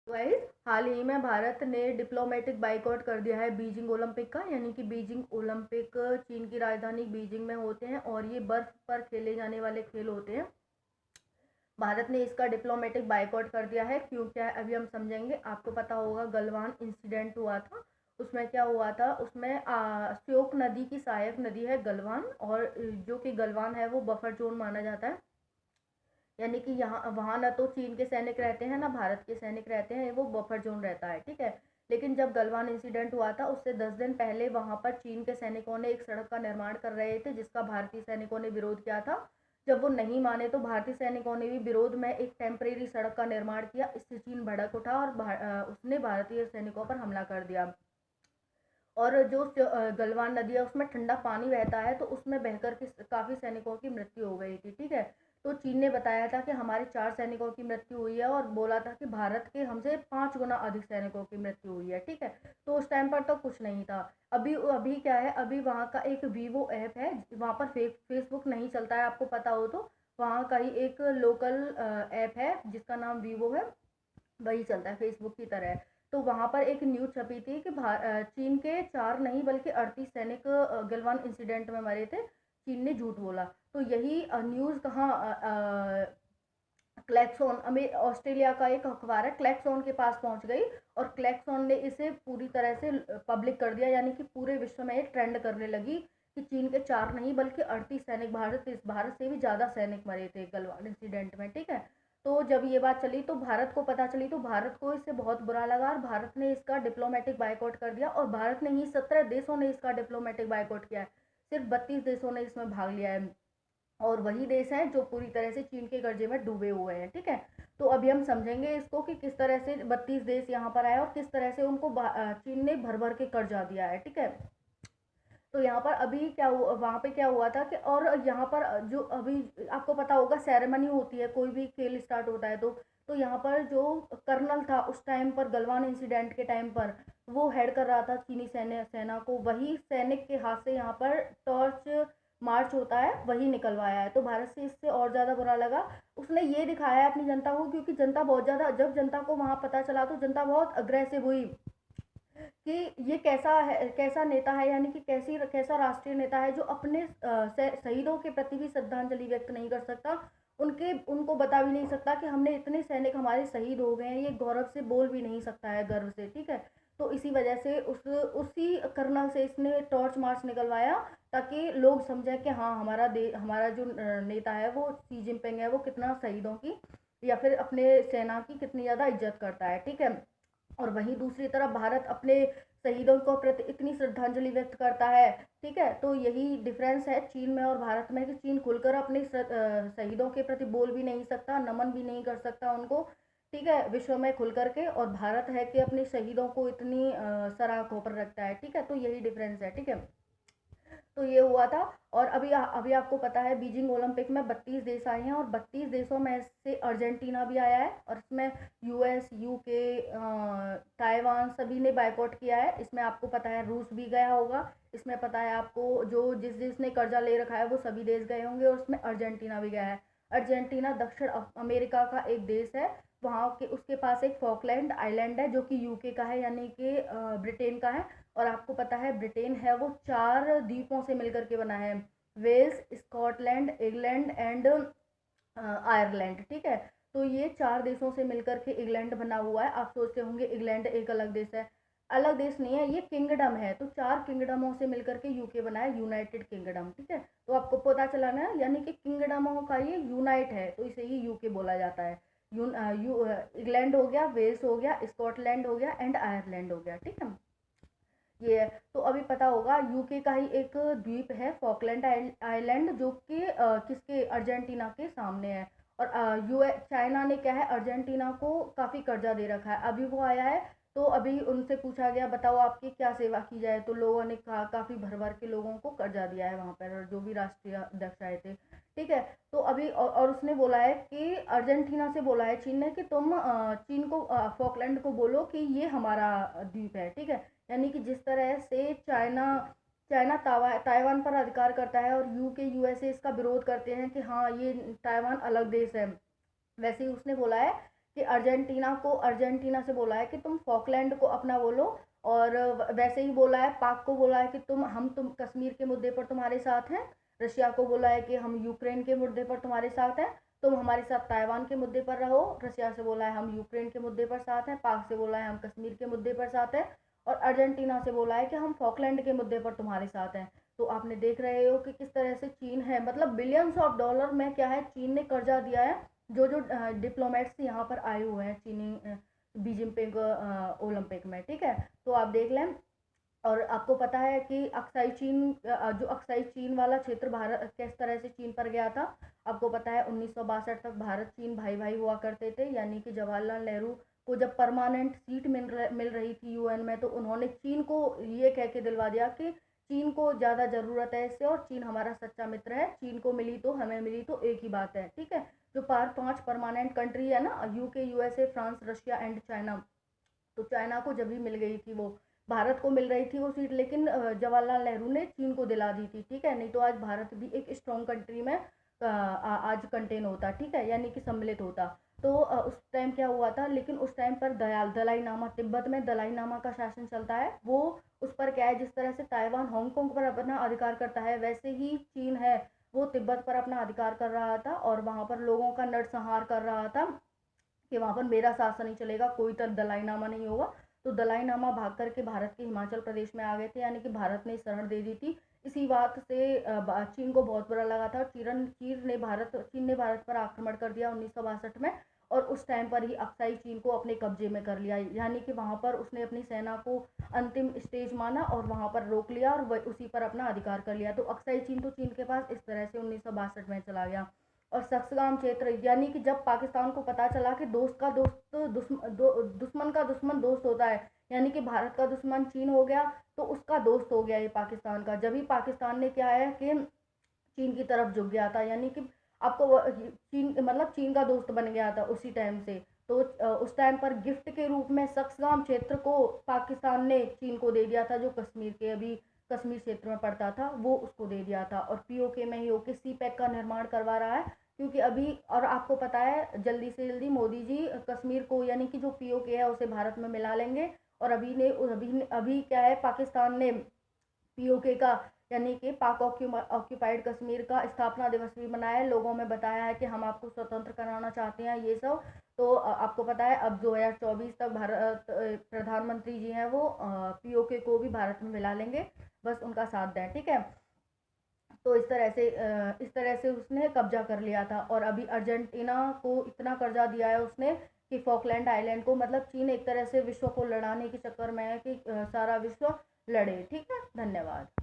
Guys, हाल ही में भारत ने diplomatic boycott कर दिया है बीजिंग ओलंपिक का। यानी कि बीजिंग ओलंपिक चीन की राजधानी बीजिंग में होते हैं और ये बर्फ पर खेले जाने वाले खेल होते हैं। भारत ने इसका डिप्लोमेटिक बाइकआउट कर दिया है। क्यों क्या है अभी हम समझेंगे। आपको पता होगा गलवान इंसिडेंट हुआ था। उसमें क्या हुआ था, उसमें श्योक नदी की सहायक नदी है गलवान, और जो कि गलवान है वो बफर जोन माना जाता है। यानी कि यहाँ वहाँ ना तो चीन के सैनिक रहते हैं ना भारत के सैनिक रहते हैं, वो बफर जोन रहता है, ठीक है। लेकिन जब गलवान इंसिडेंट हुआ था उससे 10 दिन पहले वहाँ पर चीन के सैनिकों ने एक सड़क का निर्माण कर रहे थे, जिसका भारतीय सैनिकों ने विरोध किया था। जब वो नहीं माने तो भारतीय सैनिकों ने भी विरोध में एक टेम्परेरी सड़क का निर्माण किया। इससे चीन भड़क उठा और उसने भारतीय सैनिकों पर हमला कर दिया। और जो गलवान नदी है उसमें ठंडा पानी बहता है, तो उसमें बहकर के काफ़ी सैनिकों की मृत्यु हो गई थी, ठीक है। तो चीन ने बताया था कि हमारे 4 सैनिकों की मृत्यु हुई है, और बोला था कि भारत के हमसे 5 गुना अधिक सैनिकों की मृत्यु हुई है, ठीक है। तो उस टाइम पर तो कुछ नहीं था। अभी अभी क्या है, अभी वहाँ का एक वीवो ऐप है, वहाँ पर फेसबुक नहीं चलता है, आपको पता हो तो। वहाँ का ही एक लोकल ऐप है जिसका नाम वीवो है, वही चलता है फेसबुक की तरह। तो वहाँ पर एक न्यूज़ छपी थी कि चीन के 4 नहीं बल्कि 38 सैनिक गलवान इंसिडेंट में मरे थे। चीन ने झूठ बोला। तो यही न्यूज़ कहाँ क्लैक्सोन ऑस्ट्रेलिया का एक अखबार है क्लैक्सोन के पास पहुंच गई, और क्लैक्सोन ने इसे पूरी तरह से पब्लिक कर दिया। यानी कि पूरे विश्व में एक ट्रेंड करने लगी कि चीन के 4 नहीं बल्कि 38 सैनिक, भारत से भी ज़्यादा सैनिक मरे थे गलवान इंसिडेंट में, ठीक है। तो जब ये बात चली तो भारत को पता चली, तो भारत को इससे बहुत बुरा लगा और भारत ने इसका डिप्लोमेटिक बाइकआउट कर दिया। और भारत ने ही 17 देशों ने इसका डिप्लोमेटिक बाइकआउट किया है, सिर्फ 32 देशों ने इसमें भाग लिया है। और वही देश हैं जो पूरी तरह से चीन के कर्जे में डूबे हुए हैं, ठीक है। तो अभी हम समझेंगे इसको कि किस तरह से 32 देश यहाँ पर आए और किस तरह से उनको चीन ने भर भर के कर्जा दिया है, ठीक है। तो यहाँ पर अभी क्या हुआ, वहाँ पे क्या हुआ था कि, और यहाँ पर जो अभी आपको पता होगा सेरेमनी होती है, कोई भी खेल स्टार्ट होता है तो यहाँ पर जो कर्नल था उस टाइम पर गलवान इंसिडेंट के टाइम पर, वो हेड कर रहा था चीनी सेना को, वही सैनिक के हाथ से यहाँ पर टॉर्च मार्च होता है वही निकलवाया है। तो भारत से इससे और ज़्यादा बुरा लगा। उसने ये दिखाया है अपनी जनता को, क्योंकि जनता बहुत ज़्यादा, जब जनता को वहाँ पता चला तो जनता बहुत अग्रेसिव हुई कि ये कैसा है, कैसा नेता है, यानी कि कैसा राष्ट्रीय नेता है जो अपने शहीदों के प्रति भी श्रद्धांजलि व्यक्त नहीं कर सकता, उनको बता भी नहीं सकता कि हमने इतने सैनिक हमारे शहीद हो गए हैं, ये गौरव से बोल भी नहीं सकता है गर्व से, ठीक है। तो इसी वजह से उसी कर्नल से इसने टॉर्च मार्च निकलवाया, ताकि लोग समझे कि हाँ हमारा जो नेता है वो शी जिनपिंग है, वो कितना शहीदों की या फिर अपने सेना की कितनी ज़्यादा इज्जत करता है, ठीक है। और वहीं दूसरी तरफ भारत अपने शहीदों को प्रति इतनी श्रद्धांजलि व्यक्त करता है, ठीक है। तो यही डिफरेंस है चीन में और भारत में कि चीन खुलकर अपने शहीदों के प्रति बोल भी नहीं सकता, नमन भी नहीं कर सकता उनको, ठीक है, विश्व में खुल करके। और भारत है कि अपने शहीदों को इतनी सराह पर रखता है, ठीक है। तो यही डिफरेंस है, ठीक है। तो ये हुआ था। और अभी आपको पता है बीजिंग ओलंपिक में 32 देश आए हैं, और 32 देशों में से अर्जेंटीना भी आया है, और इसमें यूएस, यूके, ताइवान सभी ने बाइकआउट किया है। इसमें आपको पता है रूस भी गया होगा, इसमें पता है आपको जो जिस देश ने कर्जा ले रखा है वो सभी देश गए होंगे, और उसमें अर्जेंटीना भी गया है। अर्जेंटीना दक्षिण अमेरिका का एक देश है। वहाँ के उसके पास एक फॉकलैंड आइलैंड है जो कि यूके का है, यानी कि ब्रिटेन का है। और आपको पता है ब्रिटेन है वो 4 द्वीपों से मिलकर के बना है, Wales, Scotland, England and Ireland, ठीक है। तो ये 4 देशों से मिलकर के इंग्लैंड बना हुआ है। आप सोचते होंगे इंग्लैंड एक अलग देश है, अलग देश नहीं है, ये किंगडम है। तो 4 किंगडमों से मिलकर के यूके बना है, यूनाइटेड किंगडम, ठीक है। तो आपको पता चला ना, यानी कि किंगडमों का ये यूनाइट है, तो इसे ही यूके बोला जाता है। इंग्लैंड हो गया, वेल्स हो गया, स्कॉटलैंड हो गया एंड आयरलैंड हो गया, ठीक है। ये है। तो अभी पता होगा यूके का ही एक द्वीप है फॉकलैंड आइलैंड, जो कि किसके अर्जेंटीना के सामने है। और यूएस चाइना ने क्या है अर्जेंटीना को काफ़ी कर्जा दे रखा है। अभी वो आया है, तो अभी उनसे पूछा गया बताओ आपकी क्या सेवा की जाए, तो लोगों ने कहा काफ़ी भर भर के लोगों को कर्जा दिया है वहाँ पर, जो भी राष्ट्रीय अध्यक्ष आए थे, ठीक है। तो अभी और उसने बोला है कि अर्जेंटीना से बोला है चीन ने कि तुम चीन को फॉकलैंड को बोलो कि ये हमारा द्वीप है, ठीक है। यानी कि जिस तरह से चाइना चाइना ताइवान पर अधिकार करता है और यूके यूएसए इसका विरोध करते हैं कि हाँ ये ताइवान अलग देश है, वैसे ही उसने बोला है कि अर्जेंटीना से बोला है कि तुम फॉकलैंड को अपना बोलो, और वैसे ही बोला है पाक को बोला है कि तुम कश्मीर के मुद्दे पर तुम्हारे साथ हैं। रशिया को बोला है कि हम यूक्रेन के मुद्दे पर तुम्हारे साथ हैं, तुम हमारे साथ ताइवान के मुद्दे पर रहो। रशिया से बोला है हम यूक्रेन के मुद्दे पर साथ हैं। पाक से बोला है हम कश्मीर के मुद्दे पर साथ हैं। और अर्जेंटीना से बोला है कि हम फॉकलैंड के मुद्दे पर तुम्हारे साथ हैं। तो आपने देख रहे हो कि किस तरह से चीन है, मतलब बिलियंस ऑफ डॉलर में क्या है, चीन ने कर्जा दिया है। जो जो डिप्लोमेट्स यहाँ पर आए हुए हैं चीनी बीजिंगपिंग ओलंपिक में, ठीक है। तो आप देख लें। और आपको पता है कि जो अक्साई चीन वाला क्षेत्र भारत किस तरह से चीन पर गया था। आपको पता है 1962 तक भारत चीन भाई भाई हुआ करते थे, यानी कि जवाहरलाल नेहरू को जब परमानेंट सीट मिल रही थी यूएन में, तो उन्होंने चीन को ये कह के दिलवा दिया कि चीन को ज़्यादा ज़रूरत है इससे, और चीन हमारा सच्चा मित्र है, चीन को मिली तो हमें मिली तो एक ही बात है, ठीक है। जो पांच परमानेंट कंट्री है ना, UK, USA, France, Russia and China, तो चाइना को जब भी मिल गई थी वो, भारत को मिल रही थी वो सीट, लेकिन जवाहरलाल नेहरू ने चीन को दिला दी थी, ठीक है। नहीं तो आज भारत भी एक स्ट्रॉन्ग कंट्री में आज कंटेन होता, ठीक है, यानी कि सम्मिलित होता। तो उस टाइम क्या हुआ था, लेकिन उस टाइम पर दलाई नामा, तिब्बत में दलाई नामा का शासन चलता है, वो उस पर क्या है, जिस तरह से ताइवान हांगकांग पर अपना अधिकार करता है, वैसे ही चीन है वो तिब्बत पर अपना अधिकार कर रहा था, और वहाँ पर लोगों का नरसंहार कर रहा था कि वहाँ पर मेरा शासन नहीं चलेगा, कोई तरह दलाई नामा नहीं होगा। तो दलाई नामा भाग करके भारत के हिमाचल प्रदेश में आ गए थे, यानी कि भारत ने शरण दे दी थी। इसी बात से चीन को बहुत बुरा लगा था। चीन ने भारत पर आक्रमण कर दिया 1962 में, और उस टाइम पर ही अक्साई चीन को अपने कब्जे में कर लिया, यानी कि वहाँ पर उसने अपनी सेना को अंतिम स्टेज माना और वहाँ पर रोक लिया, और वह उसी पर अपना अधिकार कर लिया। तो अक्साई चीन तो चीन के पास इस तरह से 1962 में चला गया। और सक्सगाम क्षेत्र, यानी कि जब पाकिस्तान को पता चला कि दोस्त का दोस्त दुश्मन का दुश्मन दोस्त होता है, यानी कि भारत का दुश्मन चीन हो गया, तो उसका दोस्त हो गया ये पाकिस्तान का। जब ही पाकिस्तान ने क्या है कि चीन की तरफ झुक गया था, यानी कि आपको चीन मतलब चीन का दोस्त बन गया था उसी टाइम से। तो उस टाइम पर गिफ्ट के रूप में सक्सगाम क्षेत्र को पाकिस्तान ने चीन को दे दिया था, जो कश्मीर क्षेत्र में पड़ता था, वो उसको दे दिया था। और पीओके में ही होके सी पैक का निर्माण करवा रहा है, क्योंकि अभी, और आपको पता है जल्दी से जल्दी मोदी जी कश्मीर को, यानी कि जो पीओके है उसे भारत में मिला लेंगे। और अभी क्या है, पाकिस्तान ने पीओके का, यानी कि पाक ऑक्यूपाइड कश्मीर का स्थापना दिवस भी मनाया है, लोगों में बताया है कि हम आपको स्वतंत्र कराना चाहते हैं, ये सब। तो आपको पता है अब 2024 तक भारत प्रधानमंत्री जी हैं वो पीओके को भी भारत में मिला लेंगे, बस उनका साथ दें, ठीक है। तो इस तरह से उसने कब्जा कर लिया था। और अभी अर्जेंटीना को इतना कर्जा दिया है उसने कि फॉकलैंड आइलैंड को, मतलब चीन एक तरह से विश्व को लड़ाने के चक्कर में है कि सारा विश्व लड़े, ठीक है। धन्यवाद।